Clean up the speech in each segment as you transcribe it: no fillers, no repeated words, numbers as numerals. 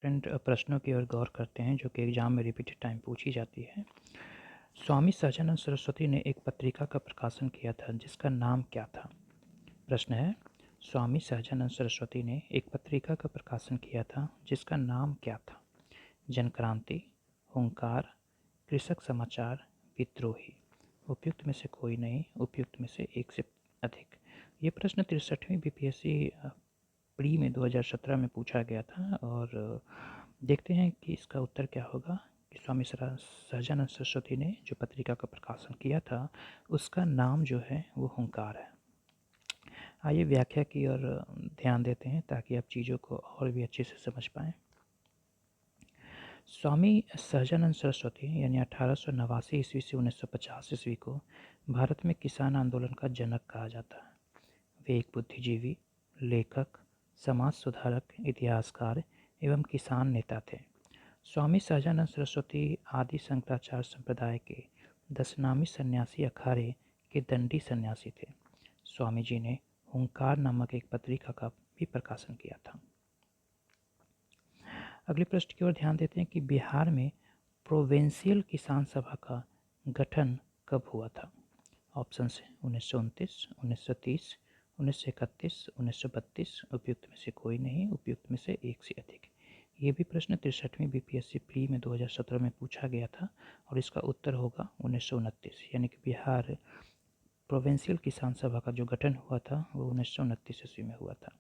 प्रश्नों की ओर गौर करते हैं जो कि एग्जाम में रिपीटेड टाइम पूछी जाती है। स्वामी सहजानंद सरस्वती ने एक पत्रिका का प्रकाशन किया था जिसका नाम क्या था? प्रश्न है, स्वामी सहजानंद सरस्वती ने एक पत्रिका का प्रकाशन किया था जिसका नाम क्या था? जनक्रांति, हुंकार, कृषक समाचार, विद्रोही। उपयुक्त में से कोई नहीं, उपयुक्त में से एक से अधिक। ये प्रश्न 63वीं बीपीएससी प्री में 2017 में पूछा गया था और देखते हैं कि इसका उत्तर क्या होगा कि स्वामी सहजानंद सरस्वती ने जो पत्रिका का प्रकाशन किया था उसका नाम जो है वो हुंकार है। आइए व्याख्या की ओर ध्यान देते हैं ताकि आप चीज़ों को और भी अच्छे से समझ पाएँ। स्वामी सहजानंद सरस्वती यानी 1889 ईस्वी से 1950 ईस्वी को भारत में किसान आंदोलन का जनक कहा जाता है। वे एक बुद्धिजीवी, लेखक, समाज सुधारक, इतिहासकार एवं किसान नेता थे। स्वामी सहजानंद सरस्वती आदि शंकराचार्य संप्रदाय के दशनामी सन्यासी अखाड़े के दंडी सन्यासी थे। स्वामी जी ने हुंकार नामक एक पत्रिका का भी प्रकाशन किया था। अगले प्रश्न की ओर ध्यान देते हैं कि बिहार में प्रोविंशियल किसान सभा का गठन कब हुआ था? ऑप्शन है 1929, 1930, 1931, 1932। उपयुक्त में से कोई नहीं, उपयुक्त में से एक से अधिक। ये भी प्रश्न 63वीं बीपीएससी प्री में 2017 में पूछा गया था और इसका उत्तर होगा 1929, यानी कि बिहार प्रोविंशियल किसान सभा का जो गठन हुआ था वो 1929 ईस्वी में हुआ था।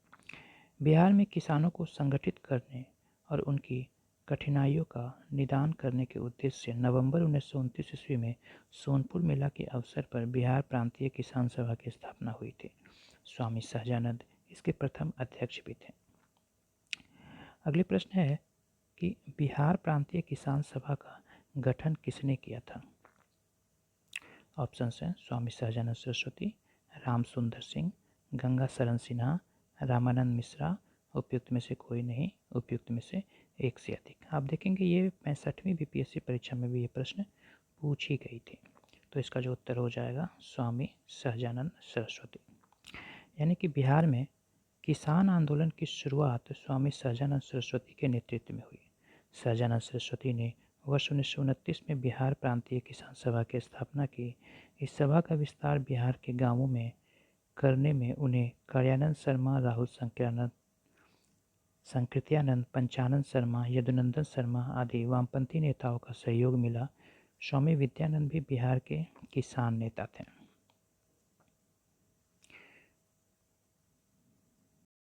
बिहार में किसानों को संगठित करने और उनकी कठिनाइयों का निदान करने के उद्देश्य से नवंबर 1929 ईस्वी में सोनपुर मेला के अवसर पर बिहार प्रांतीय किसान सभा की स्थापना हुई थी। स्वामी सहजानंद इसके प्रथम अध्यक्ष भी थे। अगले प्रश्न है कि बिहार प्रांतीय किसान सभा का गठन किसने किया था? ऑप्शन हैं स्वामी सहजानंद सरस्वती, राम सुंदर सिंह, गंगा शरण सिन्हा, रामानंद मिश्रा। उपयुक्त में से कोई नहीं, उपयुक्त में से एक से अधिक। आप देखेंगे ये 65वीं बीपीएससी परीक्षा में भी ये प्रश्न पूछी गई थी। तो इसका जो उत्तर हो जाएगा स्वामी सहजानंद सरस्वती। यानी कि बिहार में किसान आंदोलन की शुरुआत स्वामी सहजानंद सरस्वती के नेतृत्व में हुई। सहजानंद सरस्वती ने वर्ष 1929 में बिहार प्रांतीय किसान सभा की स्थापना की। इस सभा का विस्तार बिहार के गांवों में करने में उन्हें कार्यानंद शर्मा, राहुल संकृत्यानंद, पंचानंद शर्मा, यदुनंदन शर्मा आदि वामपंथी नेताओं का सहयोग मिला। स्वामी विद्यानंद भी बिहार के किसान नेता थे।